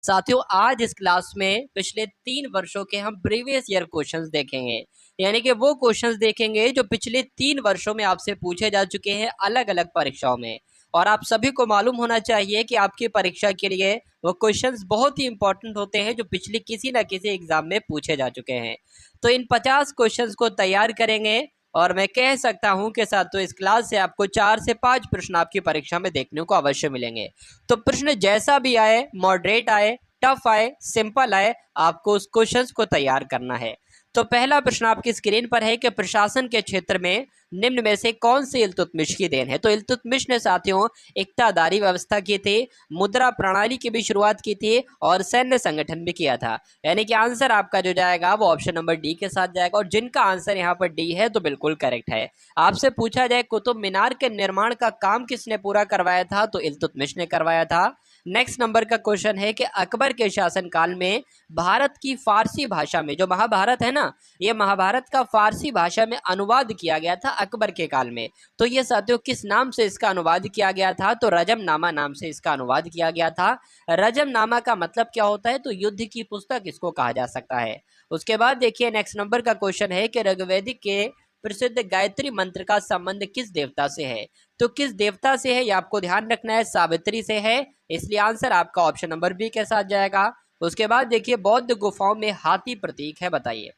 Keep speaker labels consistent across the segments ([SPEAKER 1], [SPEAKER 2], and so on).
[SPEAKER 1] साथियों आज इस क्लास में पिछले 3 वर्षों के हम प्रीवियस ईयर क्वेश्चंस देखेंगे, यानी कि वो क्वेश्चंस देखेंगे जो पिछले 3 वर्षों में आपसे पूछे जा चुके हैं अलग अलग परीक्षाओं में। और आप सभी को मालूम होना चाहिए कि आपकी परीक्षा के लिए वो क्वेश्चंस बहुत ही इंपॉर्टेंट होते हैं जो पिछले किसी ना किसी एग्जाम में पूछे जा चुके हैं। तो इन 50 क्वेश्चंस को तैयार करेंगे और मैं कह सकता हूं कि साथियों इस क्लास से आपको 4 से 5 प्रश्न आपकी परीक्षा में देखने को अवश्य मिलेंगे। तो प्रश्न जैसा भी आए, मॉडरेट आए, टफ आए, सिंपल आए, आपको उस क्वेश्चंस को तैयार करना है। तो पहला प्रश्न आपकी स्क्रीन पर है कि प्रशासन के क्षेत्र में निम्न में से कौन सी इल्तुतमिश की देन है। तो इल्तुतमिश ने साथियों इक्तादारी व्यवस्था की थी, मुद्रा प्रणाली की भी शुरुआत की थी और सैन्य संगठन भी किया था। यानी कि आंसर आपका जो जाएगा वो ऑप्शन नंबर डी के साथ जाएगा और जिनका आंसर यहाँ पर डी है तो बिल्कुल करेक्ट है। आपसे पूछा जाए कुतुब मीनार के निर्माण का काम किसने पूरा करवाया था, तो इल्तुतमिश ने करवाया था। नेक्स्ट नंबर का क्वेश्चन है कि अकबर के शासनकाल में भारत की फारसी भाषा में, जो महाभारत है ना, ये महाभारत का फारसी भाषा में अनुवाद किया गया था अकबर के काल में। तो ये साथियों किस नाम से इसका अनुवाद किया गया था, तो रजमनामा नाम से इसका अनुवाद किया गया था। रजमनामा का मतलब क्या होता है, तो युद्ध की पुस्तक इसको कहा जा सकता है। उसके बाद देखिए नेक्स्ट नंबर का क्वेश्चन है कि ऋग्वेदिक के प्रसिद्ध गायत्री मंत्र का संबंध किस देवता से है। तो किस देवता से है ये आपको ध्यान रखना है, सावित्री से है, इसलिए आंसर आपका ऑप्शन नंबर बी के साथ जाएगा। उसके बाद देखिए बौद्ध गुफाओं में हाथी प्रतीक है, बताइए।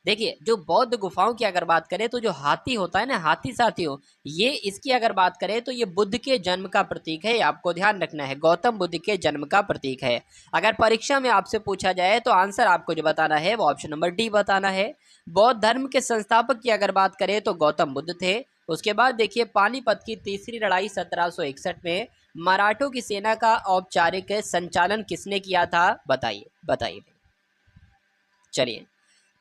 [SPEAKER 1] देखिए जो बौद्ध गुफाओं की अगर बात करें तो जो हाथी होता है ना, हाथी साथियों, ये इसकी अगर बात करें तो ये बुद्ध के जन्म का प्रतीक है, आपको ध्यान रखना है, गौतम बुद्ध के जन्म का प्रतीक है। अगर परीक्षा में आपसे पूछा जाए तो आंसर आपको जो बताना है वो ऑप्शन नंबर डी बताना है। बौद्ध धर्म के संस्थापक की अगर बात करें तो गौतम बुद्ध थे। उसके बाद देखिए पानीपत की तीसरी लड़ाई 1761 में मराठों की सेना का औपचारिक संचालन किसने किया था, बताइए बताइए। चलिए,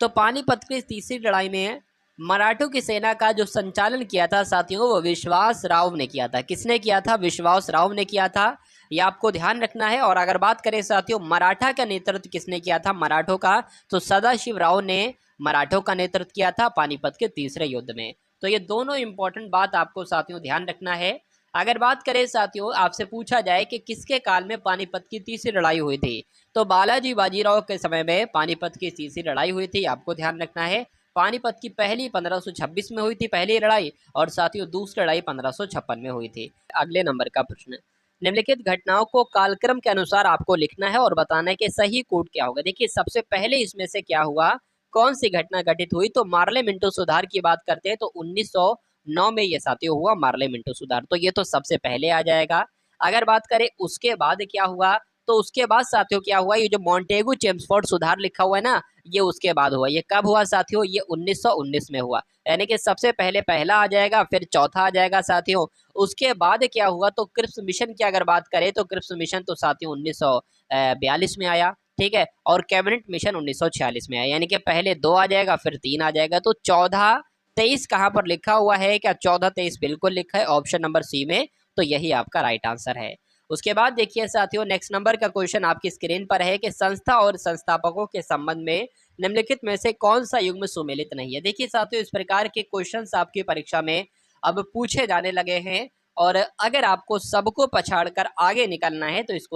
[SPEAKER 1] तो पानीपत की तीसरी लड़ाई में मराठों की सेना का जो संचालन किया था साथियों वो विश्वास राव ने किया था। किसने किया था, विश्वास राव ने किया था, ये आपको ध्यान रखना है। और अगर बात करें साथियों मराठा का नेतृत्व किसने किया था, मराठों का, तो सदाशिव राव ने मराठों का नेतृत्व किया था पानीपत के तीसरे युद्ध में। तो ये दोनों इंपॉर्टेंट बात आपको साथियों ध्यान रखना है। अगर बात करें साथियों आपसे पूछा जाए कि किसके काल में पानीपत की तीसरी लड़ाई हुई थी, तो बालाजी बाजीराव के समय में पानीपत की तीसरी लड़ाई हुई थी, आपको ध्यान रखना है। पानीपत की पहली 1526 में हुई थी पहली लड़ाई, और साथियों दूसरी लड़ाई 1556 में हुई थी। अगले नंबर का प्रश्न, निम्नलिखित घटनाओं को कालक्रम के अनुसार आपको लिखना है और बताना है कि सही कोड क्या होगा। देखिए सबसे पहले इसमें से क्या हुआ, कौन सी घटना घटित हुई, तो मार्ले मिंटो सुधार की बात करते हैं तो 1909 में ये साथियों हुआ मार्ले मिंटो सुधार, तो ये तो सबसे पहले आ जाएगा। अगर बात करें उसके बाद क्या हुआ, तो उसके बाद साथियों क्या हुआ, ये जो मॉन्टेगू चेम्सफोर्ड सुधार लिखा हुआ है ना, ये उसके बाद हुआ। ये कब हुआ साथियों, ये 1919 में हुआ, यानी कि सबसे पहले पहला आ जाएगा, फिर चौथा आ जाएगा साथियों। उसके बाद क्या हुआ, तो क्रिप्स मिशन की अगर बात करें तो क्रिप्स मिशन तो साथियों 1942 में आया, ठीक है, और कैबिनेट मिशन 1946 में आया, यानी कि पहले 2 आ जाएगा फिर 3 आ जाएगा। तो 14 23 कहाँ पर लिखा हुआ है, क्या 14 23 बिल्कुल लिखा है ऑप्शन नंबर सी में, तो यही आपका राइट आंसर है। उसके बाद देखिए साथियों नेक्स्ट नंबर का क्वेश्चन आपकी स्क्रीन पर है कि संस्था और संस्थापकों के संबंध में निम्नलिखित में से कौन सा युग्म सुमेलित नहीं है। देखिए साथियों इस प्रकार के क्वेश्चंस आपकी परीक्षा में अब पूछे जाने लगे हैं, और अगर आपको सबको पछाड़कर आगे निकलना है तो इस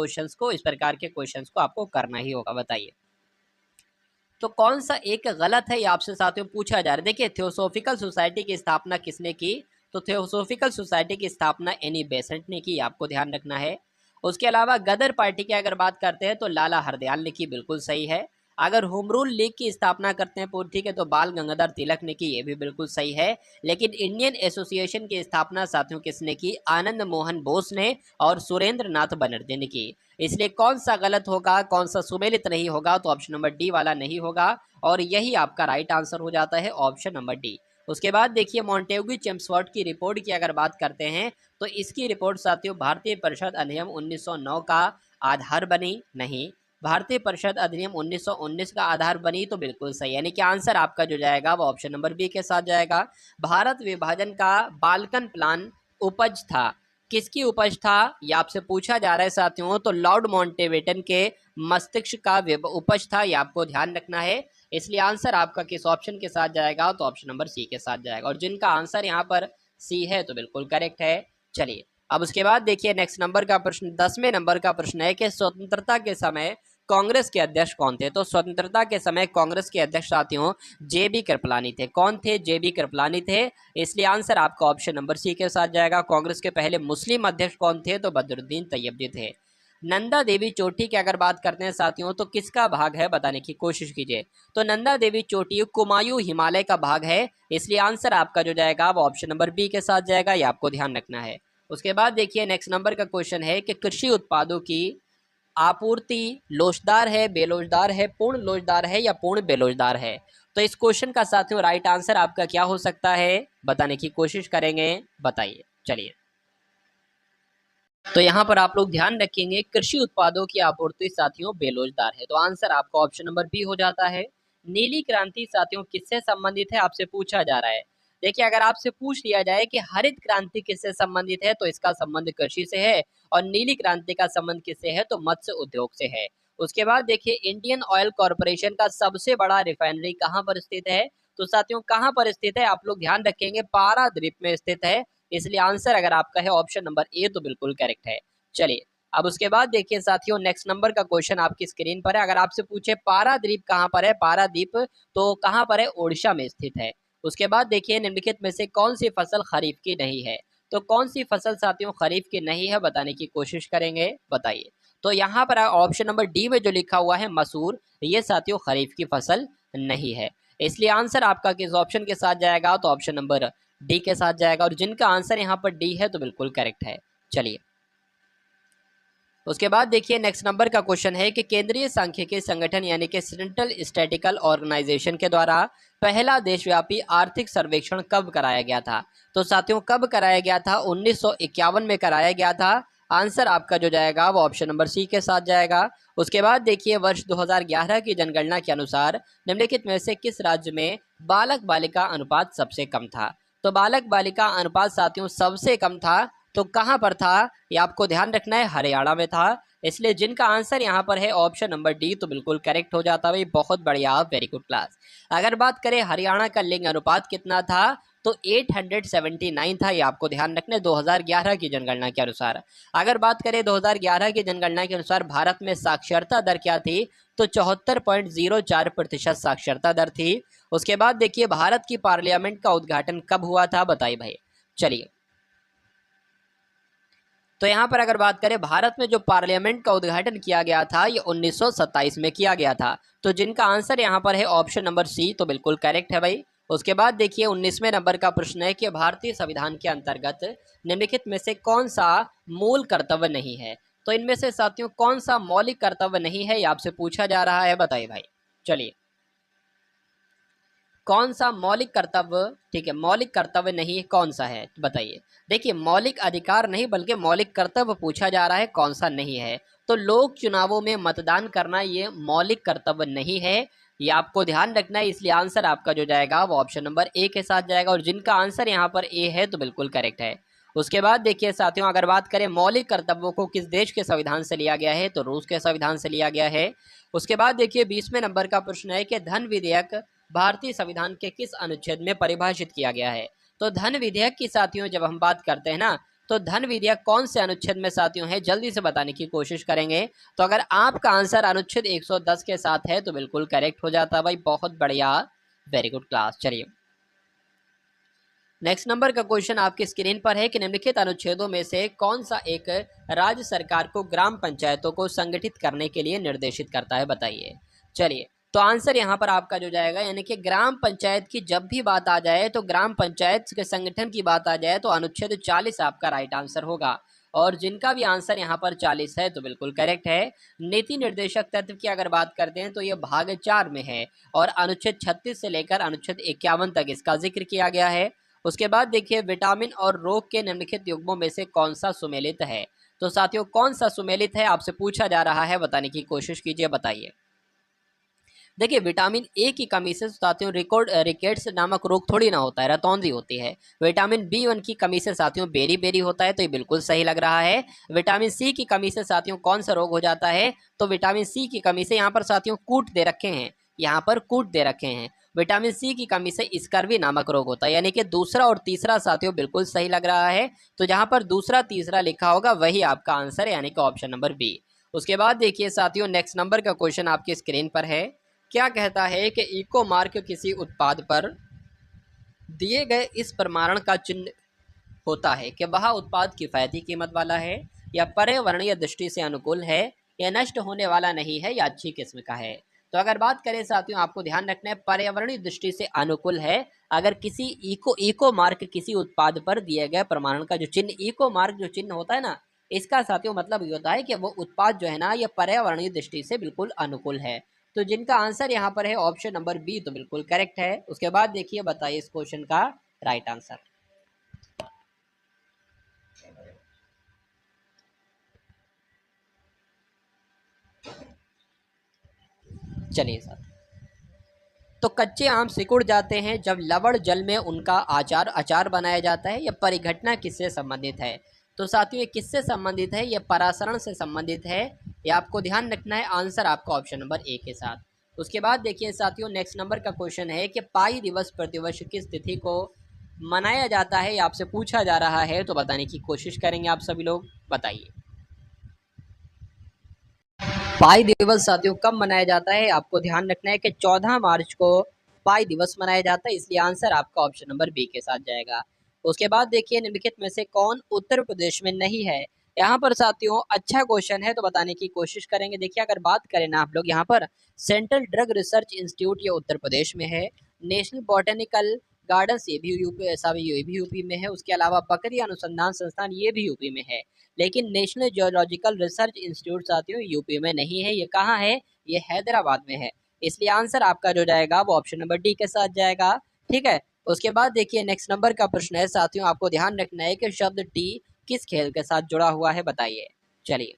[SPEAKER 1] प्रकार के क्वेश्चंस को आपको करना ही होगा, बताइए। तो कौन सा एक गलत है ये आपसे साथियों पूछा जा रहा है। देखिए थियोसॉफिकल सोसाइटी की स्थापना किसने की, तो थियोसॉफिकल सोसाइटी की स्थापना एनी बेसेंट ने की, आपको ध्यान रखना है। उसके अलावा गदर पार्टी की अगर बात करते हैं तो लाला हरदयाल ने की, बिल्कुल सही है। अगर होम रूल लीग की स्थापना करते हैं पूर्व, ठीक है, तो बाल गंगाधर तिलक ने की, ये भी बिल्कुल सही है। लेकिन इंडियन एसोसिएशन की स्थापना साथियों किसने की, आनंद मोहन बोस ने और सुरेंद्र नाथ बनर्जी ने की। इसलिए कौन सा गलत होगा, कौन सा सुमेलित नहीं होगा, तो ऑप्शन नंबर डी वाला नहीं होगा, और यही आपका राइट आंसर हो जाता है ऑप्शन नंबर डी। उसके बाद देखिए मॉन्टेगू चेम्सफोर्ड की रिपोर्ट की अगर बात करते हैं तो इसकी रिपोर्ट साथियों भारतीय परिषद अधिनियम 1909 का आधार बनी नहीं, भारतीय परिषद अधिनियम 1919 का आधार बनी, तो बिल्कुल सही, यानी कि आंसर आपका जो जाएगा वो ऑप्शन नंबर बी के साथ जाएगा। भारत विभाजन का बाल्कन प्लान उपज था, किसकी उपज था, ये आपसे पूछा जा रहा है साथियों, तो लॉर्ड माउंटबेटन के मस्तिष्क का उपज था, ये आपको ध्यान रखना है। इसलिए आंसर आपका किस ऑप्शन के साथ जाएगा, तो ऑप्शन नंबर सी के साथ जाएगा, और जिनका आंसर यहाँ पर सी है तो बिल्कुल करेक्ट है। चलिए अब उसके बाद देखिए नेक्स्ट नंबर का प्रश्न 10वें नंबर का प्रश्न है कि स्वतंत्रता के समय कांग्रेस के अध्यक्ष कौन थे। तो स्वतंत्रता के समय कांग्रेस के अध्यक्ष साथियों जेबी कृपलानी थे। कौन थे? जेबी कृपलानी थे। इसलिए आंसर आपका ऑप्शन नंबर सी के साथ जाएगा। कांग्रेस के पहले मुस्लिम अध्यक्ष कौन थे? तो बदरुद्दीन तैयब थे। नंदा देवी चोटी की अगर बात करते हैं साथियों तो किसका भाग है बताने की कोशिश कीजिए। तो नंदा देवी चोटी कुमायूं हिमालय का भाग है। इसलिए आंसर आपका जो जाएगा वो ऑप्शन नंबर बी के साथ जाएगा, ये आपको ध्यान रखना है। उसके बाद देखिए नेक्स्ट नंबर का क्वेश्चन है कि कृषि उत्पादों की आपूर्ति लोचदार है, बेलोचदार है, पूर्ण लोचदार है या पूर्ण बेलोचदार है। तो इस क्वेश्चन का साथियों राइट आंसर आपका क्या हो सकता है बताने की कोशिश करेंगे, बताइए। चलिए, तो यहाँ पर आप लोग ध्यान रखेंगे कृषि उत्पादों की आपूर्ति साथियों बेलोचदार है, तो आंसर आपका ऑप्शन नंबर बी हो जाता है। नीली क्रांति साथियों किससे संबंधित है आपसे पूछा जा रहा है। देखिए अगर आपसे पूछ लिया जाए कि हरित क्रांति किससे संबंधित है तो इसका संबंध कृषि से है, और नीली क्रांति का संबंध किससे है तो मत्स्य उद्योग से है। उसके बाद देखिए इंडियन ऑयल कॉरपोरेशन का सबसे बड़ा रिफाइनरी कहाँ पर स्थित है। तो साथियों कहाँ पर स्थित है आप लोग ध्यान रखेंगे, पारादीप में स्थित है। इसलिए आंसर अगर आपका है ऑप्शन नंबर ए तो बिल्कुल करेक्ट है। चलिए, अब उसके बाद देखिए साथियों नेक्स्ट नंबर का क्वेश्चन आपकी स्क्रीन पर है। अगर आपसे पूछे पारादीप कहाँ पर है, पारादीप तो कहाँ पर है, ओडिशा में स्थित है। उसके बाद देखिए निम्नलिखित में से कौन सी फसल खरीफ की नहीं है। तो कौन सी फसल साथियों खरीफ की नहीं है बताने की कोशिश करेंगे, बताइए। तो यहाँ पर ऑप्शन नंबर डी में जो लिखा हुआ है मसूर, ये साथियों खरीफ की फसल नहीं है। इसलिए आंसर आपका किस ऑप्शन के साथ जाएगा तो ऑप्शन नंबर डी के साथ जाएगा, और जिनका आंसर यहाँ पर डी है तो बिल्कुल करेक्ट है। चलिए, उसके बाद देखिए नेक्स्ट नंबर का क्वेश्चन है कि केंद्रीय सांख्यिकी संगठन यानी कि सेंट्रल स्टैटिकल ऑर्गेनाइजेशन के द्वारा पहला देशव्यापी आर्थिक सर्वेक्षण कब कराया गया था। तो साथियों कब कराया गया था, 1951 में कराया गया था। आंसर आपका जो जाएगा वो ऑप्शन नंबर सी के साथ जाएगा। उसके बाद देखिए वर्ष 2011 की जनगणना के अनुसार निम्नलिखित में से किस राज्य में बालक बालिका अनुपात सबसे कम था। तो बालक बालिका अनुपात साथियों सबसे कम था तो कहाँ पर था, ये आपको ध्यान रखना है, हरियाणा में था। इसलिए जिनका आंसर यहाँ पर है ऑप्शन नंबर डी तो बिल्कुल करेक्ट हो जाता है भाई, बहुत बढ़िया, वेरी गुड क्लास। अगर बात करें हरियाणा का लिंग अनुपात कितना था तो 879 था, ये आपको ध्यान रखना है 2011 की जनगणना के अनुसार। अगर बात करें 2011 की जनगणना के अनुसार भारत में साक्षरता दर क्या थी तो 74.04% साक्षरता दर थी। उसके बाद देखिए भारत की पार्लियामेंट का उद्घाटन कब हुआ था बताइए भाई। चलिए, तो यहाँ पर अगर बात करें भारत में जो पार्लियामेंट का उद्घाटन किया गया था ये 1927 में किया गया था। तो जिनका आंसर यहाँ पर है ऑप्शन नंबर सी तो बिल्कुल करेक्ट है भाई। उसके बाद देखिए 19वें नंबर का प्रश्न है कि भारतीय संविधान के अंतर्गत निम्नलिखित में से कौन सा मूल कर्तव्य नहीं है। तो इनमें से साथियों कौन सा मौलिक कर्तव्य नहीं है ये आपसे पूछा जा रहा है, बताइए भाई। चलिए, कौन सा मौलिक कर्तव्य, ठीक है, मौलिक कर्तव्य नहीं है कौन सा है बताइए। देखिए मौलिक अधिकार नहीं बल्कि मौलिक कर्तव्य पूछा जा रहा है, कौन सा नहीं है। तो लोक चुनावों में मतदान करना ये मौलिक कर्तव्य नहीं है, ये आपको ध्यान रखना है। इसलिए आंसर आपका जो जाएगा वो ऑप्शन नंबर ए के साथ जाएगा, और जिनका आंसर यहाँ पर ए है तो बिल्कुल करेक्ट है। उसके बाद देखिए साथियों अगर बात करें मौलिक कर्तव्यों को किस देश के संविधान से लिया गया है तो रूस के संविधान से लिया गया है। उसके बाद देखिए 20वें नंबर का प्रश्न है कि धन विधेयक भारतीय संविधान के किस अनुच्छेद में परिभाषित किया गया है। तो धन विधेयक की साथियों जब हम बात करते हैं ना तो धन विधेयक कौन से अनुच्छेद में साथियों है, जल्दी से बताने की कोशिश करेंगे। तो अगर आपका आंसर अनुच्छेद 110 के साथ है तो बिल्कुल करेक्ट हो जाता है भाई, बहुत बढ़िया, वेरी गुड क्लास। चलिए, नेक्स्ट नंबर का क्वेश्चन आपकी स्क्रीन पर है कि निम्नलिखित अनुच्छेदों में से कौन सा एक राज्य सरकार को ग्राम पंचायतों को संगठित करने के लिए निर्देशित करता है, बताइए। चलिए, तो आंसर यहाँ पर आपका जो जाएगा यानी कि ग्राम पंचायत की जब भी बात आ जाए तो ग्राम पंचायत के संगठन की बात आ जाए तो अनुच्छेद 40 आपका राइट आंसर होगा, और जिनका भी आंसर यहाँ पर 40 है तो बिल्कुल करेक्ट है। नीति निर्देशक तत्व की अगर बात करते हैं तो ये भाग 4 में है, और अनुच्छेद 36 से लेकर अनुच्छेद 51 तक इसका जिक्र किया गया है। उसके बाद देखिए विटामिन और रोग के निम्नलिखित युग्मों में से कौन सा सुमेलित है। तो साथियों कौन सा सुमेलित है आपसे पूछा जा रहा है, बताने की कोशिश कीजिए, बताइए। देखिए विटामिन ए की कमी से साथियों रिकेट्स नामक रोग थोड़ी ना होता है, रतौंधी होती है। विटामिन B1 की कमी से साथियों बेरी बेरी होता है, तो ये बिल्कुल सही लग रहा है। विटामिन सी की कमी से साथियों कौन सा रोग हो जाता है, तो विटामिन सी की कमी से यहाँ पर साथियों कूट दे रखे हैं, यहाँ पर कूट दे रखे हैं। विटामिन सी की कमी से स्कर्वी नामक रोग होता है। यानी कि दूसरा और तीसरा साथियों बिल्कुल सही लग रहा है। तो जहां पर दूसरा तीसरा लिखा होगा वही आपका आंसर है, यानी कि ऑप्शन नंबर बी। उसके बाद देखिए साथियों, नेक्स्ट नंबर का क्वेश्चन आपकी स्क्रीन पर है। क्या कहता है कि इको मार्क किसी उत्पाद पर दिए गए इस प्रमाण का चिन्ह होता है कि वह उत्पाद किफ़ायती कीमत वाला है, या पर्यावरणीय दृष्टि से अनुकूल है, या नष्ट होने वाला नहीं है, या अच्छी किस्म का है। तो अगर बात करें साथियों, आपको ध्यान रखना है पर्यावरणीय दृष्टि से अनुकूल है। अगर किसी इको मार्क किसी उत्पाद पर दिए गए प्रमाणन का जो चिन्ह, इको मार्क जो चिन्ह होता है ना, इसका साथियों मतलब ये होता है कि वो उत्पाद जो है ना, ये पर्यावरणीय दृष्टि से बिल्कुल अनुकूल है। तो जिनका आंसर यहाँ पर है ऑप्शन नंबर बी, तो बिल्कुल करेक्ट है। उसके बाद देखिए, बताइए इस क्वेश्चन का राइट आंसर। चलिए सर। तो कच्चे आम सिकुड़ जाते हैं जब लवण जल में उनका अचार बनाया जाता है। यह परिघटना किससे संबंधित है? तो साथियों, ये किससे संबंधित है? ये परासरण से संबंधित है। ये आपको ध्यान रखना है। आंसर आपका ऑप्शन नंबर ए के साथ। उसके बाद देखिए साथियों, नेक्स्ट नंबर का क्वेश्चन है कि पाई दिवस प्रतिवर्ष किस तिथि को मनाया जाता है? ये आपसे पूछा जा रहा है, तो बताने की कोशिश करेंगे आप सभी लोग। बताइए पाई दिवस साथियों कब मनाया जाता है? आपको ध्यान रखना है कि 14 मार्च को पाई दिवस मनाया जाता है, इसलिए आंसर आपका ऑप्शन नंबर बी के साथ जाएगा। उसके बाद देखिए, निम्नलिखित में से कौन उत्तर प्रदेश में नहीं है? यहाँ पर साथियों अच्छा क्वेश्चन है, तो बताने की कोशिश करेंगे। देखिए, अगर बात करें ना आप लोग, यहाँ पर सेंट्रल ड्रग रिसर्च इंस्टीट्यूट ये उत्तर प्रदेश में है। नेशनल बॉटेनिकल गार्डन्स ये भी यूपी, ऐसा भी ये भी यूपी में है। उसके अलावा बकरी अनुसंधान संस्थान ये भी यूपी में है। लेकिन नेशनल जियोलॉजिकल रिसर्च इंस्टीट्यूट साथियों यूपी में नहीं है। ये कहाँ है? ये हैदराबाद में है। इसलिए आंसर आपका जो जाएगा वो ऑप्शन नंबर डी के साथ जाएगा। ठीक है। उसके बाद देखिए, नेक्स्ट नंबर का प्रश्न है साथियों, आपको ध्यान रखना है कि शब्द टी किस खेल के साथ जुड़ा हुआ है? बताइए। चलिए,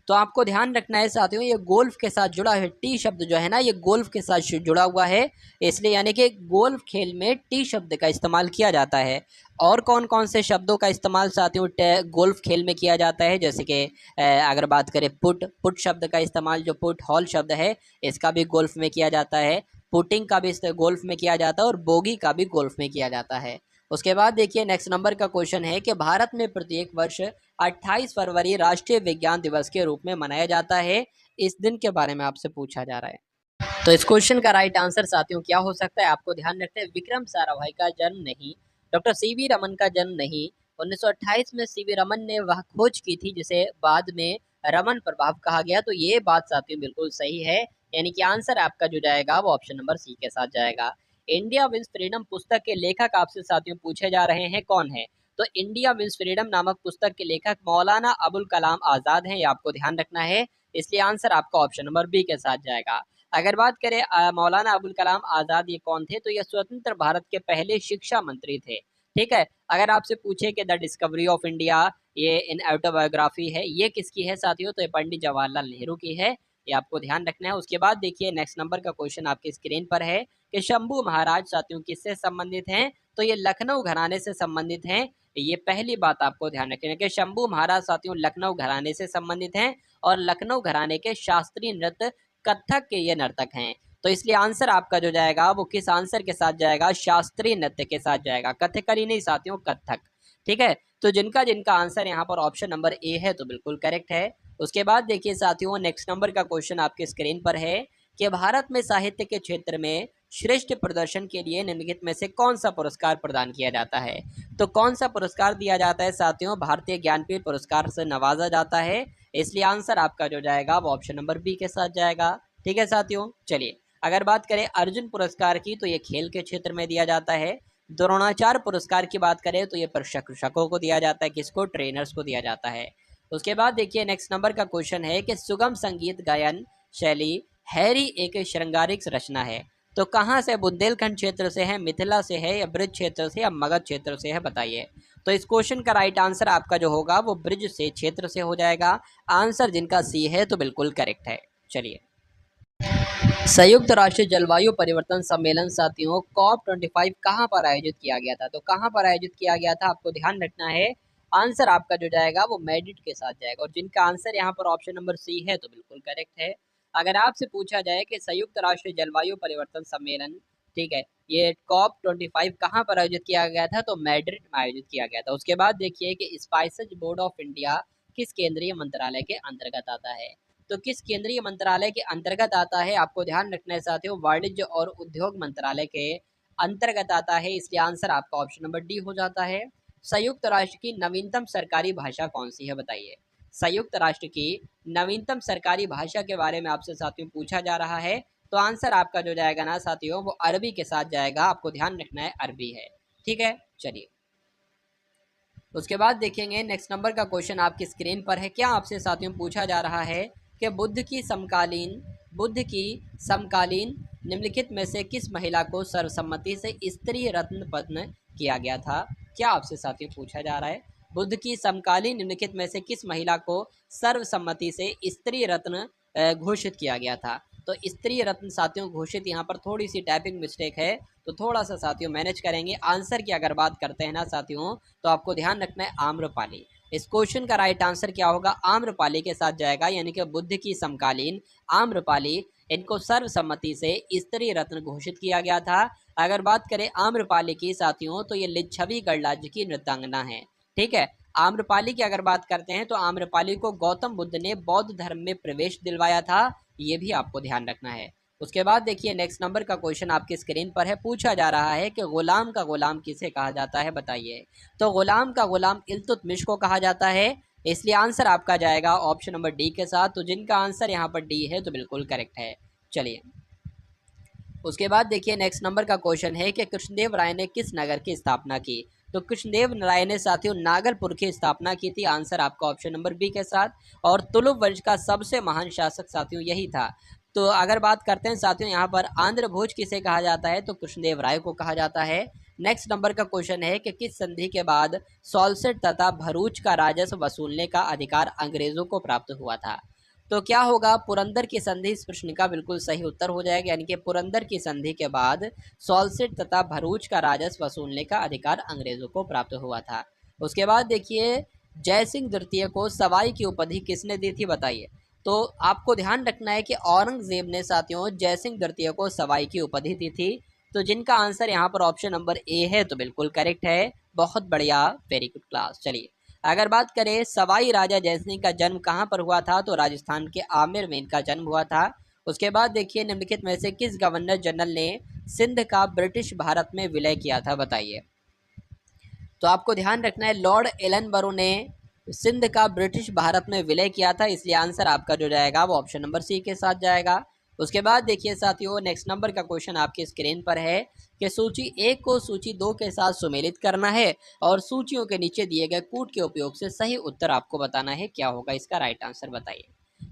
[SPEAKER 1] तो आपको ध्यान रखना है साथियों, ये गोल्फ के साथ जुड़ा है। टी शब्द जो है ना, ये गोल्फ के साथ जुड़ा हुआ है। इसलिए यानी कि गोल्फ खेल में टी शब्द का इस्तेमाल किया जाता है। और कौन कौन से शब्दों का इस्तेमाल साथियों गोल्फ खेल में किया जाता है? जैसे कि अगर बात करें पुट शब्द का इस्तेमाल, जो पुट हॉल शब्द है, इसका भी गोल्फ में किया जाता है। पुटिंग का भी गोल्फ में किया जाता है, और बोगी का भी गोल्फ में किया जाता है। उसके बाद देखिए, नेक्स्ट नंबर का क्वेश्चन है कि भारत में प्रत्येक वर्ष 28 फरवरी राष्ट्रीय विज्ञान दिवस के रूप में मनाया जाता है। इस दिन के बारे में आपसे पूछा जा रहा है। तो इस क्वेश्चन का राइट आंसर साथियों क्या हो सकता है? आपको ध्यान रखना है, विक्रम साराभाई का जन्म नहीं, डॉक्टर सीवी रमन का जन्म नहीं। 1928 में सीवी रमन ने वह खोज की थी जिसे बाद में रमन प्रभाव कहा गया। तो ये बात साथियों बिल्कुल सही है। यानी कि आंसर आपका जो जाएगा वो ऑप्शन नंबर सी के साथ जाएगा। इंडिया विंस फ्रीडम पुस्तक के लेखक आपसे साथियों पूछे जा रहे हैं, कौन है? तो इंडिया विंस फ्रीडम नामक पुस्तक के लेखक मौलाना अबुल कलाम आजाद हैं। ये आपको ध्यान रखना है। इसलिए आंसर आपका ऑप्शन नंबर बी के साथ जाएगा। अगर बात करें मौलाना अबुल कलाम आजाद ये कौन थे? तो ये स्वतंत्र भारत के पहले शिक्षा मंत्री थे। ठीक है। अगर आपसे पूछे कि द डिस्कवरी ऑफ इंडिया ये इन ऑटोबायोग्राफी है, ये किसकी है साथियों? तो ये पंडित जवाहरलाल नेहरू की है। ये आपको ध्यान रखना है। उसके बाद देखिए, नेक्स्ट नंबर का क्वेश्चन आपकी स्क्रीन पर है कि शंभू महाराज साथियों किससे संबंधित हैं? तो ये लखनऊ घराने से संबंधित हैं। ये पहली बात आपको ध्यान रखना है कि शंभू महाराज साथियों लखनऊ घराने से संबंधित हैं, और लखनऊ घराने के शास्त्रीय नृत्य कथक के ये नर्तक हैं। तो इसलिए आंसर आपका जो जाएगा वो किस आंसर के साथ जाएगा? शास्त्रीय नृत्य के साथ जाएगा, कथकली नहीं साथियों, कथक। ठीक है। तो जिनका जिनका आंसर यहाँ पर ऑप्शन नंबर ए है, तो बिल्कुल करेक्ट है। उसके बाद देखिए साथियों, नेक्स्ट नंबर का क्वेश्चन आपके स्क्रीन पर है कि भारत में साहित्य के क्षेत्र में श्रेष्ठ प्रदर्शन के लिए निम्नलिखित में से कौन सा पुरस्कार प्रदान किया जाता है? तो कौन सा पुरस्कार दिया जाता है साथियों? भारतीय ज्ञानपीठ पुरस्कार से नवाजा जाता है। इसलिए आंसर आपका जो जाएगा वो ऑप्शन नंबर बी के साथ जाएगा। ठीक है साथियों। चलिए, अगर बात करें अर्जुन पुरस्कार की, तो ये खेल के क्षेत्र में दिया जाता है। द्रोणाचार्य पुरस्कार की बात करें तो ये प्रशिक्षकों को दिया जाता है। किसको? ट्रेनर्स को दिया जाता है। उसके बाद देखिए, नेक्स्ट नंबर का क्वेश्चन है कि सुगम संगीत गायन शैली हैरी एक श्रृंगारिक रचना है। तो कहाँ से? बुंदेलखंड क्षेत्र से है, मिथिला से है, या ब्रज क्षेत्र से, या मगध क्षेत्र से है? बताइए। तो इस क्वेश्चन का राइट आंसर आपका जो होगा वो ब्रज से क्षेत्र से हो जाएगा। आंसर जिनका सी है, तो बिल्कुल करेक्ट है। चलिए, संयुक्त राष्ट्र जलवायु परिवर्तन सम्मेलन साथियों COP25 कहाँ पर आयोजित किया गया था? तो कहाँ पर आयोजित किया गया था? आपको ध्यान रखना है। आंसर आपका जो जाएगा वो मैड्रिड के साथ जाएगा, और जिनका आंसर यहाँ पर ऑप्शन नंबर सी है, तो बिल्कुल करेक्ट है। अगर आपसे पूछा जाए कि संयुक्त राष्ट्र जलवायु परिवर्तन सम्मेलन, ठीक है, ये COP25 कहाँ पर आयोजित किया गया था, तो मैड्रिड में आयोजित किया गया था। उसके बाद देखिए कि स्पाइसेज बोर्ड ऑफ इंडिया किस केंद्रीय मंत्रालय के अंतर्गत आता है, तो किस केंद्रीय मंत्रालय के अंतर्गत आता है, आपको ध्यान रखना है साथियों, वाणिज्य और उद्योग मंत्रालय के अंतर्गत आता है, इसलिए आंसर आपका ऑप्शन नंबर डी हो जाता है। संयुक्त राष्ट्र की नवीनतम सरकारी भाषा कौन सी है, बताइए। संयुक्त राष्ट्र की नवीनतम सरकारी भाषा के बारे में आपसे साथियों पूछा जा रहा है, तो आंसर आपका जो जाएगा ना साथियों, वो अरबी के साथ जाएगा, आपको ध्यान रखना है अरबी है, ठीक है। चलिए उसके बाद देखेंगे नेक्स्ट नंबर का क्वेश्चन आपकी स्क्रीन पर है। क्या आपसे साथियों पूछा जा रहा है कि बुद्ध की समकालीन निम्नलिखित में से किस महिला को सर्वसम्मति से स्त्री रत्न प्रदान किया गया था। क्या आपसे साथियों पूछा जा रहा है, बुद्ध की समकालीन निम्नलिखित में से किस महिला को सर्वसम्मति से स्त्री रत्न घोषित किया गया था। तो स्त्री रत्न साथियों घोषित, यहाँ पर थोड़ी सी टाइपिंग मिस्टेक है, तो थोड़ा सा साथियों मैनेज करेंगे। आंसर की अगर बात करते हैं ना साथियों, तो आपको ध्यान रखना है आम्रपाली। इस क्वेश्चन का राइट आंसर क्या होगा, आम्रपाली के साथ जाएगा, यानी कि बुद्ध की समकालीन आम्रपाली, इनको सर्वसम्मति से स्त्री रत्न घोषित किया गया था। अगर बात करें आम्रपाली की साथियों, तो ये लिच्छवी गणराज्य की नृत्यांगना है, ठीक है। आम्रपाली की अगर बात करते हैं, तो आम्रपाली को गौतम बुद्ध ने बौद्ध धर्म में प्रवेश दिलवाया था, ये भी आपको ध्यान रखना है। उसके बाद देखिए नेक्स्ट नंबर का क्वेश्चन आपकी स्क्रीन पर है। पूछा जा रहा है कि गुलाम का गुलाम किसे कहा जाता है, बताइए। तो गुलाम का गुलाम इल्तुतमिश को कहा जाता है, इसलिए आंसर आपका जाएगा ऑप्शन नंबर डी के साथ। तो जिनका आंसर यहाँ पर डी है तो बिल्कुल करेक्ट है। चलिए उसके बाद देखिए नेक्स्ट नंबर का क्वेश्चन है कि कृष्णदेव राय ने किस नगर की स्थापना की। तो कृष्णदेव राय ने साथियों नागलपुर की स्थापना की थी, आंसर आपका ऑप्शन नंबर बी के साथ। और तुलुप वंश का सबसे महान शासक साथियों यही था। तो अगर बात करते हैं साथियों यहाँ पर आंध्र भोज किसे कहा जाता है, तो कृष्णदेव राय को कहा जाता है। नेक्स्ट नंबर का क्वेश्चन है कि किस संधि के बाद सॉल्सेट तथा भरूच का राजस्व वसूलने का अधिकार अंग्रेजों को प्राप्त हुआ था। तो क्या होगा, पुरंदर की संधि इस प्रश्न का बिल्कुल सही उत्तर हो जाएगा, यानी कि पुरंदर की संधि के बाद सॉल्सेट तथा भरूच का राजस्व वसूलने का अधिकार अंग्रेजों को प्राप्त हुआ था। उसके बाद देखिए जयसिंह द्वितीय को सवाई की उपाधि किसने दी थी, बताइए। तो आपको ध्यान रखना है कि औरंगजेब ने साथियों जयसिंह द्वितीय को सवाई की उपाधि दी थी। तो जिनका आंसर यहाँ पर ऑप्शन नंबर ए है तो बिल्कुल करेक्ट है, बहुत बढ़िया, वेरी गुड क्लास। चलिए अगर बात करें सवाई राजा जयसिंह का जन्म कहाँ पर हुआ था, तो राजस्थान के आमेर में इनका जन्म हुआ था। उसके बाद देखिए निम्नलिखित में से किस गवर्नर जनरल ने सिंध का ब्रिटिश भारत में विलय किया था, बताइए। तो आपको ध्यान रखना है लॉर्ड एलनबरो ने सिंध का ब्रिटिश भारत में विलय किया था, इसलिए आंसर आपका जो जाएगा वो ऑप्शन नंबर सी के साथ जाएगा। उसके बाद देखिए साथियों नेक्स्ट नंबर का क्वेश्चन आपकी स्क्रीन पर है कि सूची 1 को सूची 2 के साथ सुमेलित करना है और सूचियों के नीचे दिए गए कूट के उपयोग से सही उत्तर आपको बताना है, क्या होगा इसका राइट आंसर, बताइए।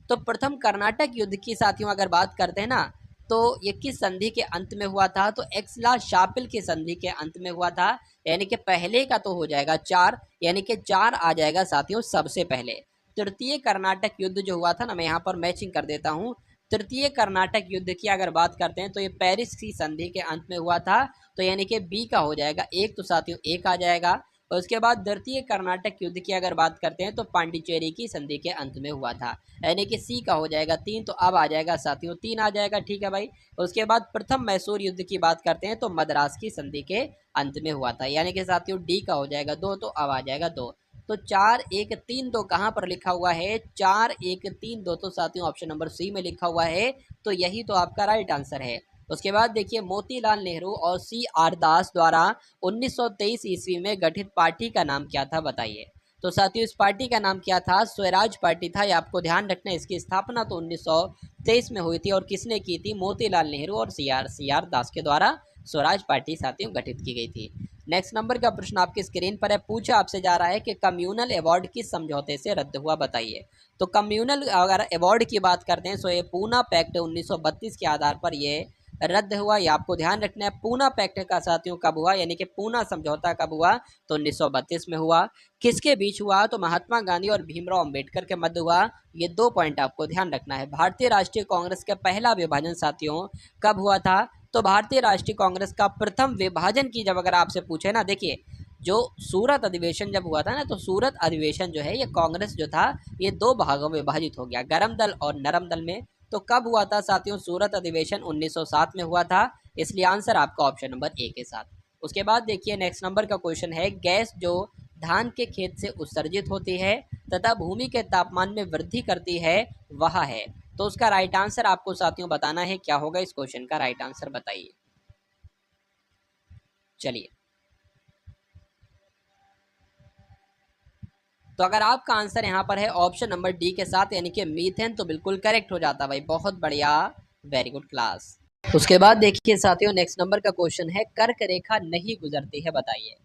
[SPEAKER 1] तो प्रथम कर्नाटक युद्ध की साथियों अगर बात करते हैं ना, तो ये किस संधि के अंत में हुआ था, तो एक्सला शापिल की संधि के अंत में हुआ था, यानी कि पहले का तो हो जाएगा 4, यानी कि 4 आ जाएगा साथियों सबसे पहले। तृतीय कर्नाटक युद्ध जो हुआ था ना, मैं यहाँ पर मैचिंग कर देता हूँ। तृतीय कर्नाटक युद्ध की अगर बात करते हैं तो ये पेरिस की संधि के अंत में हुआ था, तो यानी कि बी का हो जाएगा 1, तो साथियों 1 आ जाएगा। और उसके बाद द्वितीय कर्नाटक युद्ध की अगर बात करते हैं तो पांडिचेरी की संधि के अंत में हुआ था, यानी कि सी का हो जाएगा 3, तो अब आ जाएगा साथियों 3 आ जाएगा, ठीक है भाई। उसके बाद प्रथम मैसूर युद्ध की बात करते हैं तो मद्रास की संधि के अंत में हुआ था, यानी कि साथियों डी का हो जाएगा 2, तो अब आ जाएगा 2। तो 4 1 3 2 कहाँ पर लिखा हुआ है, 4 1 3 2 तो साथियों ऑप्शन नंबर सी में लिखा हुआ है, तो यही तो आपका राइट आंसर है। उसके बाद देखिए मोतीलाल नेहरू और CR दास द्वारा 1923 ईस्वी में गठित पार्टी का नाम क्या था, बताइए। तो साथियों इस पार्टी का नाम क्या था, स्वराज पार्टी था, ये आपको ध्यान रखना है। इसकी स्थापना तो 1923 में हुई थी और किसने की थी, मोतीलाल नेहरू और CR दास के द्वारा स्वराज पार्टी साथियों गठित की गई थी। नेक्स्ट नंबर का प्रश्न आपकी स्क्रीन पर है। पूछा आपसे जा रहा है कि कम्युनल अवार्ड किस समझौते से रद्द हुआ, बताइए। तो कम्युनल अगर अवार्ड की बात करते हैं तो ये पूना पैक्ट 1932 के आधार पर ये रद्द हुआ, ये आपको ध्यान रखना है। पूना पैक्ट का साथियों कब हुआ, यानी कि पूना समझौता कब हुआ, तो 1932 में हुआ। किसके बीच हुआ, तो महात्मा गांधी और भीमराव अंबेडकर के मध्य हुआ। ये 2 पॉइंट आपको ध्यान रखना है। भारतीय राष्ट्रीय कांग्रेस का पहला विभाजन साथियों कब हुआ था, तो भारतीय राष्ट्रीय कांग्रेस का प्रथम विभाजन की जब अगर आपसे पूछे ना, देखिए जो सूरत अधिवेशन जब हुआ था ना, तो सूरत अधिवेशन जो है ये कांग्रेस जो था ये 2 भागों में विभाजित हो गया, गरम दल और नरम दल में। तो कब हुआ था साथियों? सूरत अधिवेशन 1907 में हुआ था, इसलिए आंसर आपका ऑप्शन नंबर ए के साथ। उसके बाद देखिए नेक्स्ट नंबर का क्वेश्चन है, गैस जो धान के खेत से उत्सर्जित होती है तथा भूमि के तापमान में वृद्धि करती है वह है। तो उसका राइट आंसर आपको साथियों बताना है, क्या होगा इस क्वेश्चन का राइट आंसर बताइए। चलिए, तो अगर आपका आंसर यहाँ पर है ऑप्शन नंबर डी के साथ यानी कि मीथेन, तो बिल्कुल करेक्ट हो जाता भाई, बहुत बढ़िया, वेरी गुड क्लास। उसके बाद देखिए साथियों नेक्स्ट नंबर का क्वेश्चन है, कर्क रेखा नहीं गुजरती है, बताइए।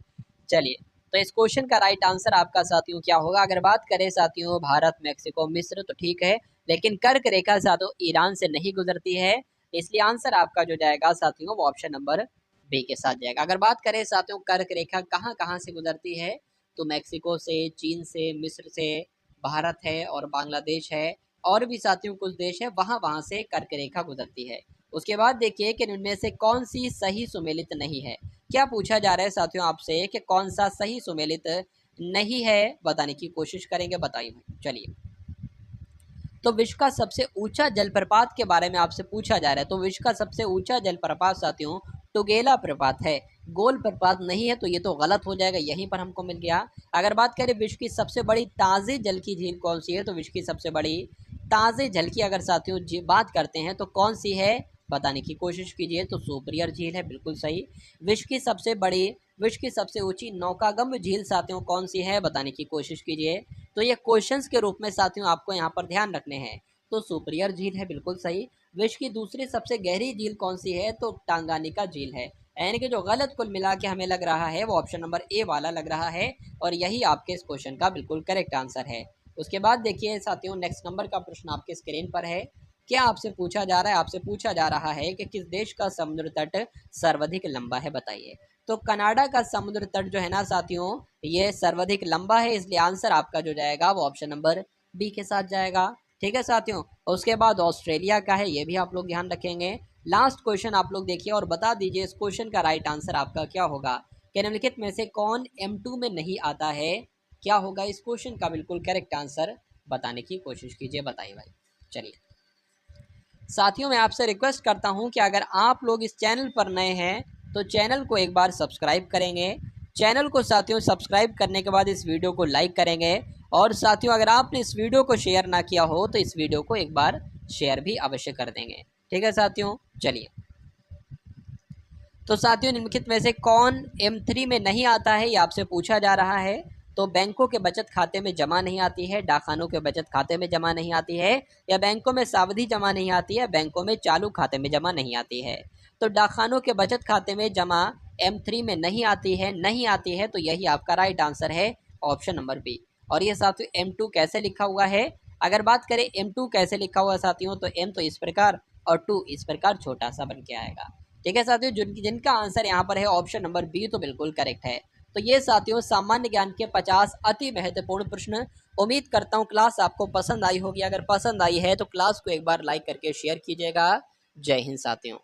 [SPEAKER 1] चलिए, तो इस क्वेश्चन का राइट आंसर आपका साथियों क्या होगा? अगर बात करें साथियों भारत, मैक्सिको, मिस्र तो ठीक है, लेकिन कर्क रेखा साथियों ईरान से नहीं गुजरती है, इसलिए आंसर आपका जो जाएगा साथियों वो ऑप्शन नंबर बी के साथ जाएगा। अगर बात करें साथियों कर्क रेखा कहाँ कहाँ से गुजरती है, तो मैक्सिको से, चीन से, मिस्र से, भारत है और बांग्लादेश है, और भी साथियों कुछ देश है, वहाँ वहाँ से कर्क रेखा गुजरती है। उसके बाद देखिए कि इनमें से कौन सी सही सुमेलित नहीं है। क्या पूछा जा रहा है साथियों आपसे कि कौन सा सही सुमेलित नहीं है, बताने की कोशिश करेंगे, बताइए। चलिए, तो विश्व का सबसे ऊंचा जलप्रपात के बारे में आपसे पूछा जा रहा है। तो विश्व का सबसे ऊंचा जलप्रपात साथियों टुगेला प्रपात है, गोल प्रपात नहीं है, तो ये तो गलत हो जाएगा, यहीं पर हमको मिल गया। अगर बात करें विश्व की सबसे बड़ी ताज़े जल की झील कौन सी है, तो विश्व की सबसे बड़ी ताज़े जल की अगर साथियों बात करते हैं तो कौन सी है, बताने की कोशिश कीजिए। तो सुपिरियर झील है, बिल्कुल सही। विश्व की सबसे ऊंची नौकागम्य झील साथियों कौन सी है, बताने की कोशिश कीजिए। तो ये क्वेश्चंस के रूप में साथियों आपको यहाँ पर ध्यान रखने हैं। तो सुपिरियर झील है, बिल्कुल सही। विश्व की दूसरी सबसे गहरी झील कौन सी है, तो टांगानिका झील है। यानी कि जो गलत कुल मिला के हमें लग रहा है वो ऑप्शन नंबर ए वाला लग रहा है, और यही आपके इस क्वेश्चन का बिल्कुल करेक्ट आंसर है। उसके बाद देखिए साथियों नेक्स्ट नंबर का प्रश्न आपके स्क्रीन पर है। क्या आपसे पूछा जा रहा है? आपसे पूछा जा रहा है कि किस देश का समुद्र तट सर्वाधिक लंबा है, बताइए। तो कनाडा का समुद्र तट जो है ना साथियों ये सर्वाधिक लंबा है, इसलिए आंसर आपका जो जाएगा वो ऑप्शन नंबर बी के साथ जाएगा। ठीक है साथियों, उसके बाद ऑस्ट्रेलिया का है, ये भी आप लोग ध्यान रखेंगे। लास्ट क्वेश्चन आप लोग देखिए और बता दीजिए इस क्वेश्चन का राइट आंसर आपका क्या होगा कि निम्नलिखित में से कौन M2 में नहीं आता है, क्या होगा इस क्वेश्चन का बिल्कुल करेक्ट आंसर, बताने की कोशिश कीजिए, बताइए भाई। चलिए साथियों, मैं आपसे रिक्वेस्ट करता हूं कि अगर आप लोग इस चैनल पर नए हैं तो चैनल को एक बार सब्सक्राइब करेंगे। चैनल को साथियों सब्सक्राइब करने के बाद इस वीडियो को लाइक करेंगे, और साथियों अगर आपने इस वीडियो को शेयर ना किया हो तो इस वीडियो को एक बार शेयर भी अवश्य कर देंगे। ठीक है साथियों, चलिए। तो साथियों निम्नलिखित में से कौन M3 में नहीं आता है, ये आपसे पूछा जा रहा है। तो बैंकों के बचत खाते में जमा नहीं आती है, डाकखानों के बचत खाते में जमा नहीं आती है, या बैंकों में सावधि जमा नहीं आती है, बैंकों में चालू खाते में जमा नहीं आती है। तो डाकखानों के बचत खाते में जमा M3 में नहीं आती है, नहीं आती है, तो यही आपका राइट आंसर है, ऑप्शन नंबर बी। और ये साथियों M2 कैसे लिखा हुआ है, अगर बात करें M2 कैसे लिखा हुआ साथियों, तो M तो इस प्रकार और 2 इस प्रकार छोटा सा बन के आएगा। ठीक है साथियों, जिनका आंसर यहाँ पर है ऑप्शन नंबर बी, तो बिल्कुल करेक्ट है। तो ये साथियों सामान्य ज्ञान के 50 अति महत्वपूर्ण प्रश्न। उम्मीद करता हूँ क्लास आपको पसंद आई होगी, अगर पसंद आई है तो क्लास को एक बार लाइक करके शेयर कीजिएगा। जय हिंद साथियों।